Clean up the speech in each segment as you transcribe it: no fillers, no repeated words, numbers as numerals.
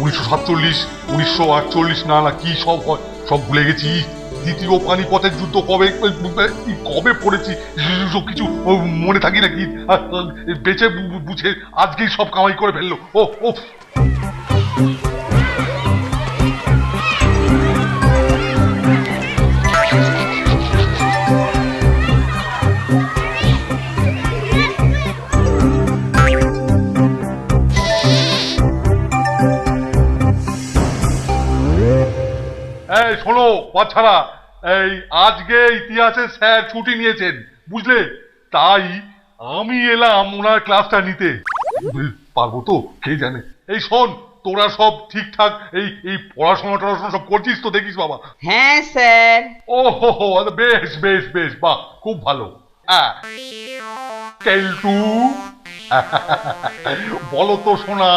1947, 1948 না না কি সব হয় সব ভুলে গেছি। দ্বিতীয় পানিপথের যুদ্ধ কবে কবে পড়েছি সব কিছু মনে থাকি নাকি? বেঁচে বুঝে আজকেই সব কামাই করে ফেললো। ও ও এই শোনো বাচ্চারা, এই আজকে ইতিহাসের স্যার ছুটি নিয়েছেন বুঝলে, তাই আমি এলাম ওনার ক্লাসটা নিতে। পারবো তো কে জানে। এই শোন, তোরা সব ঠিকঠাক এই এই পড়াশোনা টড়াশোনা সব করছিস তো দেখিস বাবা? হ্যাঁ স্যার। ও হো হো, বেশ বেশ বেশ, বাহ খুব ভালো। কেলটু বলো তো শোনা,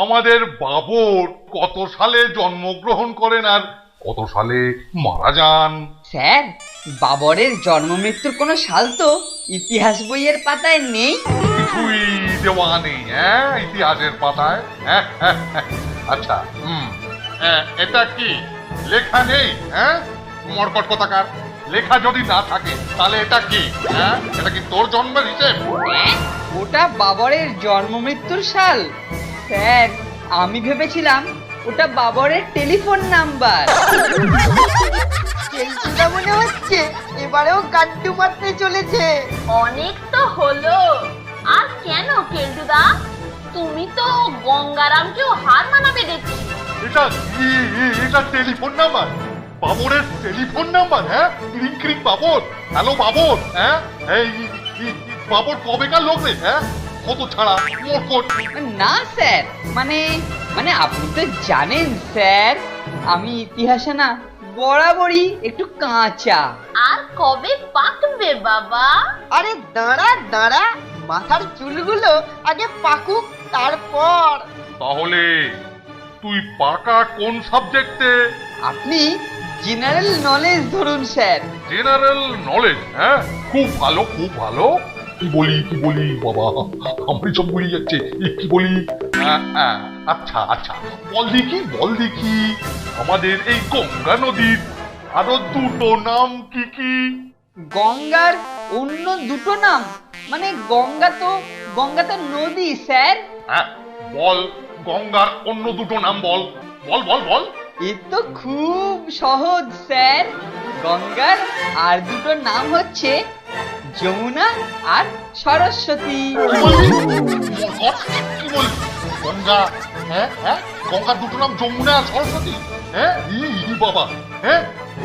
আমাদের বাবর কত সালে জন্মগ্রহণ করেন আর কত সালে মারা যান? স্যার, বাবরের জন্ম মৃত্যুর কোনো সাল তো ইতিহাস বইয়ের পাতায় নেই। কিছুই দেওয়া নেই ইতিহাসের পাতায়? আচ্ছা, এটা কি লেখা নেই? মরকট কথাকার, লেখা যদি না থাকে তাহলে এটা কি? এটা কি তোর জন্মের হিসেব? ওটা বাবরের জন্ম মৃত্যুর সাল। স্যার, আমি ভেবেছিলাম ওটা বাবরের টেলিফোন নাম্বার। কেলটুদা মনে হচ্ছে এবারেও গাড্ডু মারতে চলেছে। অনেক তো হলো। আর কেন কেলটুদা, তুমি তো গঙ্গারামকেও হার মানাবে দেখছি। এটা টেলিফোন নাম্বার, বাবরের টেলিফোন নাম্বার। ক্রিং ক্রিং বাবর, হ্যালো বাবর। এই বাবর কবেকার লোক রে? কত ছাড়া মরকট। না স্যার, মানে মানে আপনি তো জানেন স্যার, আমি ইতিহাসে না বরাবরই একটু কাঁচা। আর কবে পাকবে বাবা? আরে দাঁড়া দাঁড়া, মাথার চুলগুলো আগে পাকুক তারপর। তাহলে তুই পাকা কোন সাবজেক্টে? আপনি জেনারেল নলেজ ধরুন স্যার। General knowledge? খুব ভালো খুব ভালো। কি বলি বাবা, আমি সব বলি যাচ্ছে। কি বলি? আচ্ছা আচ্ছা, বল দেখি আমাদের এই গঙ্গা নদীর আরো দুটো নাম কি কি? গঙ্গার অন্য দুটো নাম? মানে গঙ্গা তো নদী স্যার। বল, গঙ্গার অন্য দুটো নাম বল বল বল বল। এ তো খুব সহজ স্যার। গঙ্গার আর দুটো নাম হচ্ছে যমুনা আর সরস্বতী। কি বল? গঙ্গা? গঙ্গার দুটো নাম যমুনা আর সরস্বতী? বাবা,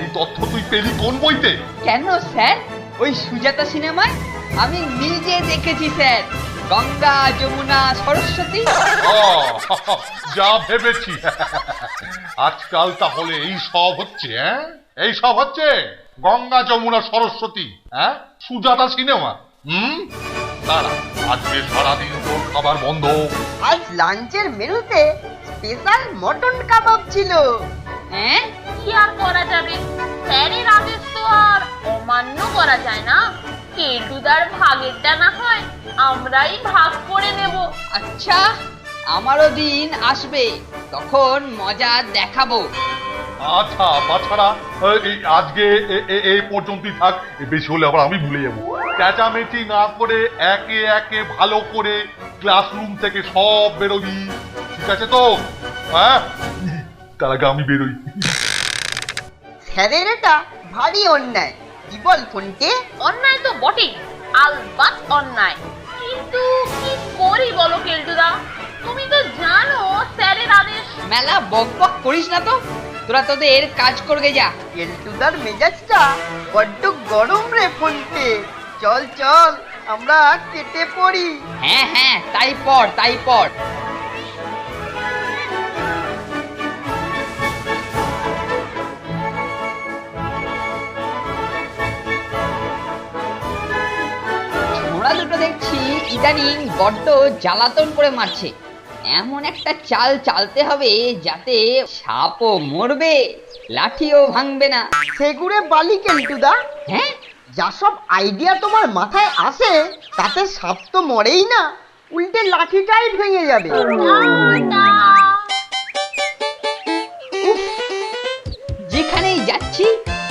এই তথ্য তুই পেলি কোন বইতে? কেন স্যার, ওই সুজাতা সিনেমায় আমি নিজে দেখেছি স্যার, গঙ্গা যমুনা সরস্বতী। যা ভেবেছি। আজকাল তাহলে এই সব হচ্ছে? এই সব হচ্ছে গঙ্গা যমুনা সরস্বতী, সুজাতা সিনেমা। দাঁড়া, আজকে সারাদিন তোর খাবার বন্ধ। আজ লাঞ্চের মেনুতে স্পেশাল মটন কাবাব ছিল। কি আর করা যাবে, স্যারের আদেশ তো আর অমান্য করা যায় না। কেলটুদার ভাগেরটা না হয় আমরাই ভাগ করে নেব। আচ্ছা, আমারও দিন আসবে, তখন মজা দেখাবো। আচ্ছা বাচ্চারা, আজকে এই পর্যন্তই থাক। বেশি হলে আবার আমি ভুলে যাবো। চেঁচামেচি না করে একে একে ভালো করে ক্লাসরুম থেকে সব বেরোবি, ঠিক আছে তো? তার আগে আমি বেরোই। স্যারের এটা ভারী অন্যায়। কি বল ফোনকে? অন্যায় তো বটেই, আলবাত অন্যায়। কিন্তু কি করি বলো কেলটুদা, তুমি তো জানো স্যারের আদেশ। মেলা বক বক করিস না তো, তোরা তোদের কাজ করবে যা। কেলটুদার মেজাজটা বড্ড গরম রে ফোনকে। চল চল, আমরা কেটে পড়ি। হ্যাঁ, তাই পড়। ছোড়া দুটো দেখছি ইদানিং বড্ড জ্বালাতন করে মারছে। এমন একটা চাল চালতে হবে যাতে সাপও মরবে, লাঠিও ভাঙবে না। সেগুড়ে বালি কেলটুদা। হ্যাঁ, যা সব আইডিয়া তোমার মাথায় আসে তাতে সাপ তো মরেই না, উল্টে লাঠিটাই ভেঙে যাবে।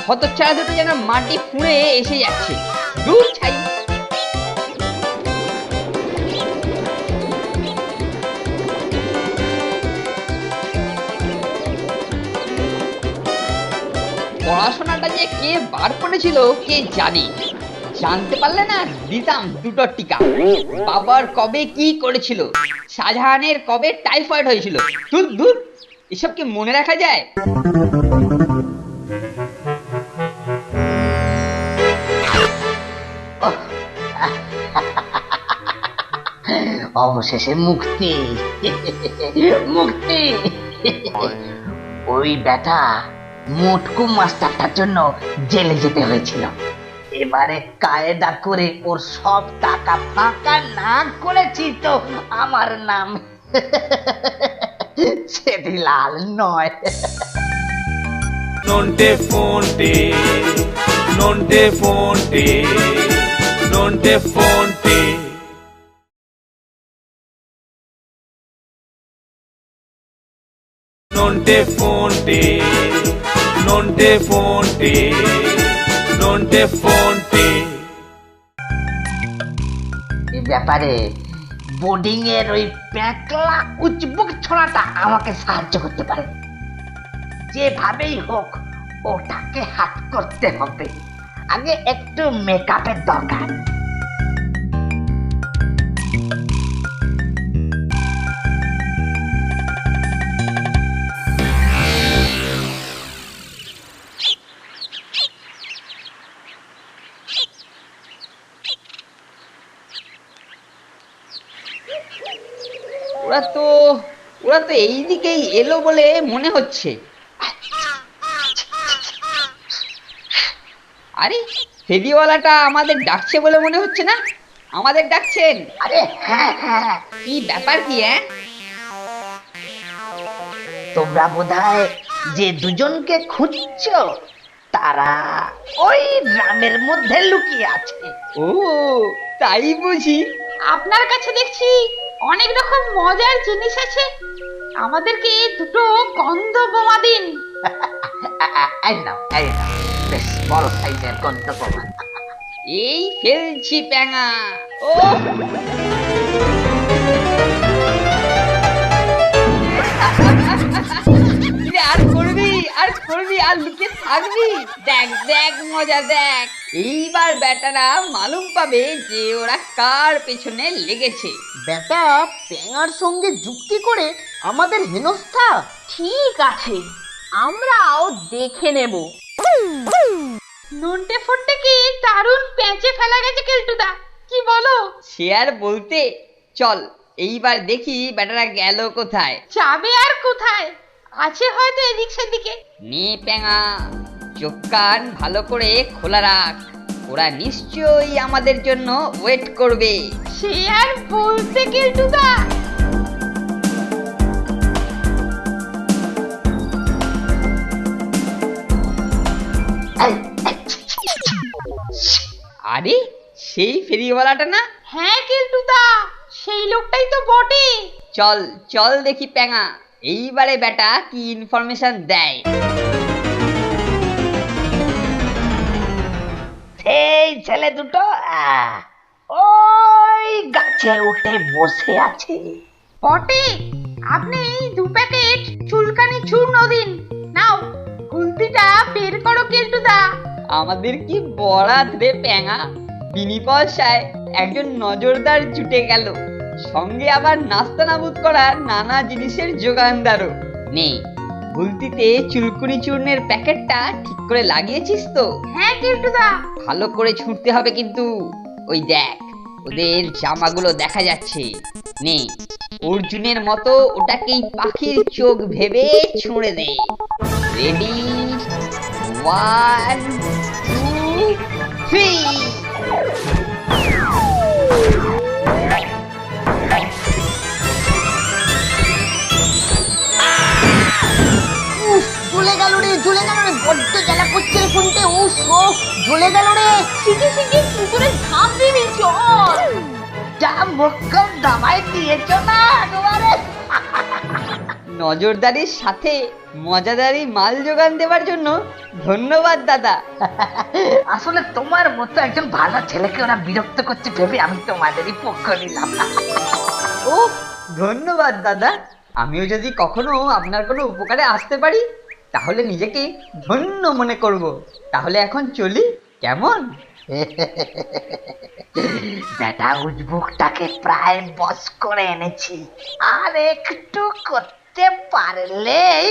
হতচ্ছাড়া দুটো যেন মাটি ফুঁড়ে এসে যাচ্ছে। দূর ছাই। পড়াশোনাটা যে কে বার করেছিল কে জানে, জানতে পারলে না দিতাম দুটো টিকা। বাবার কবে কি করেছিল, শাহজাহানের কবে টাইফয়েড হয়েছিল, দূর দূর, এসব কি মনে রাখা যায়? অবশেষে মুক্তি, মুক্তি। ওই বেটা মোটকু মাস্টারটার জন্য জেলে যেতে হয়েছিল। এবারে কায়দা করে ওর সব টাকা ফাঁকা না করেছি তো আমার নাম ছেদিলাল নয়। Nonte fonte, nonte fonte, nonte fonte. Nonte fonte, nonte fonte, nonte fonte. এই ব্যাপারে বোর্ডিং এর ওই প্যাকলা উচ্চবুক ছোড়াটা আমাকে সাহায্য করতে পারে। যেভাবেই হোক ওটাকে হাত করতে হবে। আগে একটু মেকআপের দরকার। ওরা তো এই দিকেই এলো বলে মনে হচ্ছে। আরে ফেরিওয়ালাটা আমাদের ডাকছে বলে মনে হচ্ছে না? আমাদের ডাকছেন? আরে হ্যাঁ হ্যাঁ, কি ব্যাপার কি? তোমরা বোধহয় যে দুজনকে খুঁজছো তারা ওই গ্রামের মধ্যে লুকিয়ে আছে। ও তাই বুঝি। আপনার কাছে দেখছি অনেক রকম মজার জিনিস আছে, আমাদেরকে দুটো গন্ধ বোমা দিন। এই নাও, এই নাও, বেশ বড় সাইজের গন্ধ বোমা। এই ফেলছি প্যাঙা। ও আর করবি আর করবি আর লুকিয়ে থাকবি? দেখ দেখ মজা দেখ, এইবার বেটারা মালুম পাবে যে ওরা কার পেছনে লেগেছে। বেটা প্যাঙার সঙ্গে যুক্তি করে আমাদের হেনস্থা। ঠিক আছে, আমরাও দেখে নেব। নন্টে ফন্টে কি দারুণ পেঁচে ফেলা গেছে কেলটুদা, কি বলো? সে আর বলতে, চল এইবার দেখি বেটারা গেল কোথায়। যাবে আর কোথায়, আছে হয়তো এদিক সেদিকে। নে প্যাঙা, চোখ কান ভালো করে খোলা রাখ, ওরা নিশ্চয়ই আমাদের জন্য ওয়েট করবে। সে আর বলতে কেলটুদা। আরে সেই ফেরিওয়ালাটা না? হ্যাঁ কেলটুদা, সেই লোকটাই তো বটে। চল চল দেখি প্যাঙা এইবারে বেটা কি ইনফরমেশন দেয়। এই ছেলে দুটো ওই গাছে উঠে বসে আছে। বটে, আপনি এই 2 প্যাকেট চুলকানি চূর্ণ দিন। নাও গুলতিটা বের করো কেলটুদা। আমাদের কি বরাত রে প্যাঙা, বিনি পয়সায় একজন নজরদার জুটে গেল, সঙ্গে আবার নাস্তা নাবুদ করার নানা জিনিসের যোগানদারও। নে গুলতিতে চুলকুনি চূর্ণের প্যাকেটটা ঠিক করে লাগিয়েছিস তো? হ্যাঁ কেলটুদা। ভালো করে ছুঁড়তে হবে কিন্তু। ওই দেখ ওদের জামাগুলো দেখা যাচ্ছে। নে অর্জুনের মতো ওটাকেই পাখির চোখ ভেবে ছুঁড়ে দে। রেডি, 1 2 3। ঝুলে গেল রে, ঝুলে গেল রে, বড্ড জ্বালা করছে রে ফোনতে। ও ঝুলে গেল রে। শিখে শিখে পুকুরে ঝাঁপ দিবি, চল। যা মক্কম দাবাই দিয়েছ না একেবারে। নজরদারির সাথে মজাদারি মাল যোগান দেওয়ার জন্য ধন্যবাদ দাদা। আসলে তোমার মতো একজন ভালো ছেলেকে ওরা বিরক্ত করছে ভেবে আমি তোমাদেরই পক্ষ নিলাম। ও ধন্যবাদ দাদা। আমিও যদি কখনো আপনার কোনো উপকারে আসতে পারি তাহলে নিজেকে ধন্য মনে করব। তাহলে এখন চলি, কেমন? বেটা উজবুকটাকে প্রায় বস করে এনেছি, আর একটু করতে পারলেই।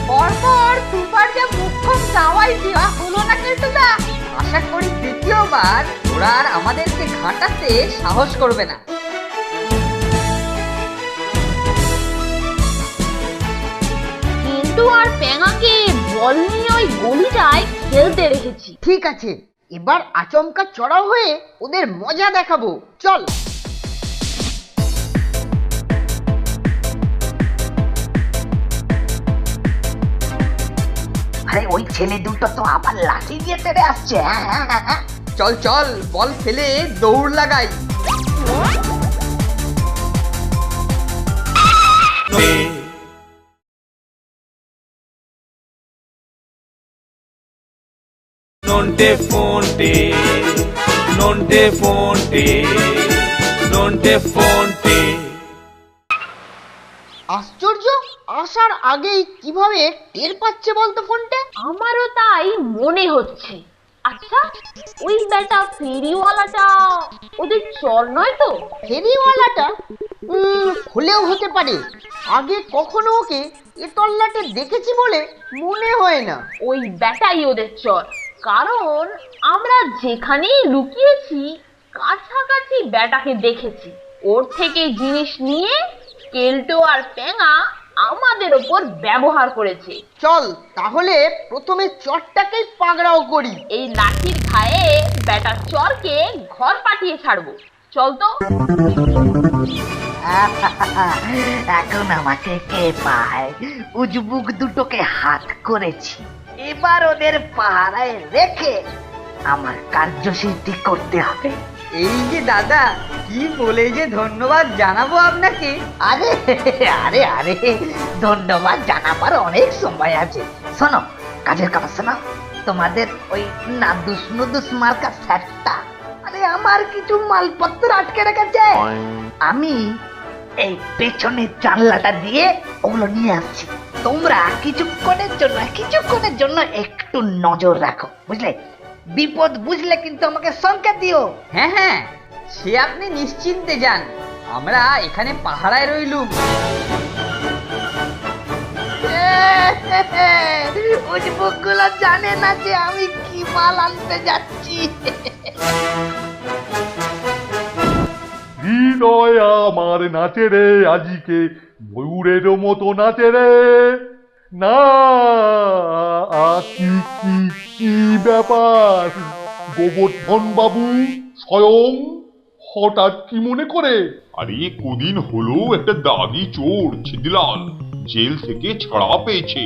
পরপর দুবার যে মুখ্যম যাওয়াই দেওয়া হলো না কেলটুদা। আশা করি দ্বিতীয়বার ওরা আর আমাদেরকে ঘাঁটাতে সাহস করবে না। কিন্তু আর পেঙাকে বল নিয়ে ওই গলিটায় খেলতে রেখেছি। ঠিক আছে, এবার আচমকা চড়াও হয়ে ওদের মজা দেখাবো, চল। আরে ওই ছেলে দুটো তো আবার লাঠি দিয়ে তেড়ে আসছে। হ্যাঁ, চল চল, বল ফেলে দৌড় লাগাই। Nonte fonte, nonte fonte, nonte fonte. আশ্চর্য, আসার আগেই কিভাবে টের পাচ্ছে বলতো ফোনটা? আমারও তাই মনে হচ্ছে। আচ্ছা, ওই বেটা ফেরিওয়ালাটা ওদের চর নয় তো? ফেরিওয়ালাটা হলেও হতে পারে। আগে কখনো ওকে এ তল্লাটে দেখেছি বলে মনে হয় না। ওই বেটাই ওদের চর, কারণ আমরা যেখানেই লুকিয়েছি কাছাকাছি বেটাকে দেখেছি। ওর থেকে জিনিস নিয়ে কেলটো আর পেঙা আমাদের ওপর ব্যবহার করেছে। চল তাহলে প্রথমে চটটাকেই পাগড়াও করি। এই লাঠির ঘায়ে বেটার চরকে ঘর পাঠিয়ে ছাড়বো। চল তো। এখন আমাকে কে পায়? উজবুক দুটোকে হাত করেছি, এবার ওদের পাহারায় রেখে আমার কার্যসিদ্ধি করতে হবে। এই যে দাদা, কি বলে যে ধন্যবাদ জানাবো আপনাকে। আরে আরে আরে, ধন্যবাদ জানাবার অনেক সময় আছে। শোনো, কাজের কথা শোনো। তোমাদের ওই নাদুস নুদুস মার্কা স্যারটা আরে আমার কিছু মালপত্র আটকে রেখেছে। আমি এই পেছনের জানলাটা দিয়ে ওগুলো নিয়ে আসছি। তোমরা কিছুক্ষণের জন্য একটু নজর রাখো, বুঝলে? বিপদ বুঝলে কিন্তু আমাকে সংকেত দিও। হ্যাঁ হ্যাঁ, সে আপনি নিশ্চিন্তে যান, আমরা এখানে পাহারায় রইলুম। উজবুকগুলো জানে না যে আমি কি মাল আনতে যাচ্ছি। হৃদয় আমার নাচে রে আজিকে, ময়ূরের মতো নাচে রে। না কি কি কি ব্যাপার? গোবর্ধন বাবু স্বয়ং হঠাৎ কি মনে করে? আরে কদিন হলো একটা দাগি চোর ছিদিলাল জেল থেকে ছাড়া পেয়েছে,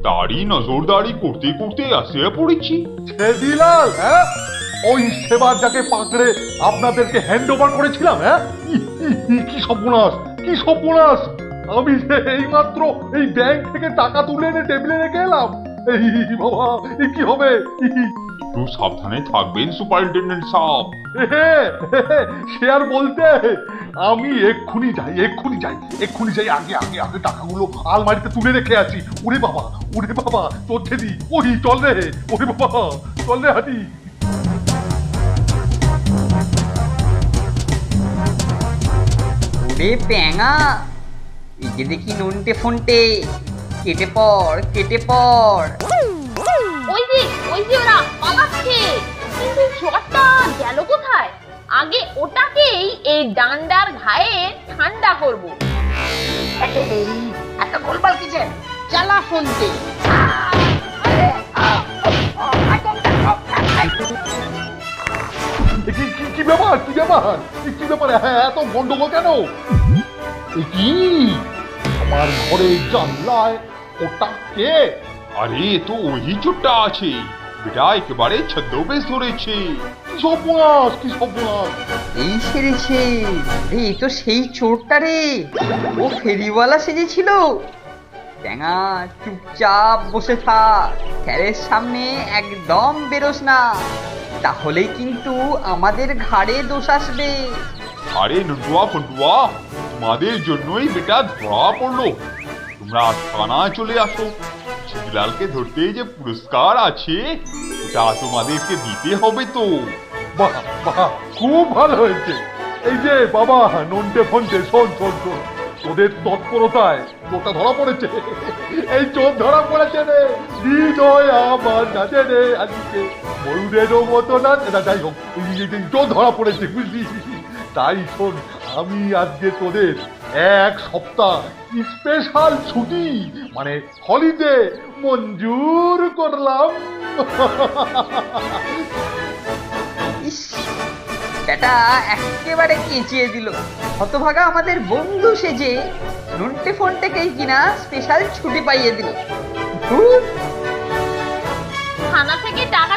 তারই নজরদারি করতে করতে আসিয়া পড়েছি। ছেদিলাল, হ্যাঁ? ওই সেবার যাকে পাকড়ে আপনাদেরকে হ্যান্ড ওভার করেছিলাম, হ্যাঁ? কি সর্বনাশ, কি সর্বনাশ! আমি যে এইমাত্র এই ব্যাংক থেকে টাকা তুলে এনে টেবিলে রেখে এলাম। এই বাবা, কি হবে? একটু সাবধানে থাকবেন সুপারিনটেন্ডেন্ট সাহেব। সে আর বলতে, আমি এক্ষুনি যাই, আগে টাকাগুলো আলমারিতে তুলে রেখে আছি। ওরে বাবা তোর ছেদি, ওই চল রে, ওরে বাবা চল রে হাঁটি। ওরে পেঙা, এই যে দেখি নন্টে ফন্টে, কেটে পড় কেটে পড়। ওই যে ওরা পালাচ্ছে, কিন্তু চরটা গেল কোথায়? আগে ওটাকেই এই ডান্ডার ঘায়ে ঠান্ডা করব। এত গোলমাল কিসের? চালা ফোনতে। কি ব্যাপার এত গন্ডগোল কেন? কি আমার ঘরে জানলায় ওটা কে? আরে তো ওই চোরটা আছে, বেটা একেবারে ছদ্মবেশ ধরেছে। কি সর্বনাশ, কি সর্বনাশ! এই সেরেছে রে, এ তো সেই চোরটা রে, ও ফেরিওয়ালা সেজেছিল। ট্যাঙা চুপচাপ বসে থাক, স্যারের সামনে একদম বেরোস না, তাহলেই কিন্তু আমাদের ঘাড়ে দোষ আসবে। আরে নন্টুয়া ফন্টুয়া, তোমাদের জন্যই বেটা ধরা পড়লো। তোমরা থানায় চলে আসো, শিবলালকে ধরতে যে পুরস্কার আছে ওটা তোমাদেরকে দিতে হবে তো। বাহ বাহ, খুব ভালো হয়েছে। এই যে বাবা নন্টে ফন্টে, শোন শোন শোন, তোদের তৎপরতায় চোরটা ধরা পড়েছে। এই চোর ধরা পড়েছে রে, হৃদয় আমার নাচে রে আজকে, ময়ূরেরও মতো নাচ না। যাই হোক, এই চোর ধরা পড়েছে, বুঝলি? তাই শোন, আমি আজকে তোদের 1 সপ্তাহ স্পেশাল ছুটি মানে হলিডে মঞ্জুর করলাম। ইস, বেটা একেবারে কেঁচিয়ে দিল। হতভাগা আমাদের বন্ধু সেজে নন্টে ফন্টেকেই কিনা স্পেশাল ছুটি পাইয়ে দিল। ধুর। থানা থেকে টাকা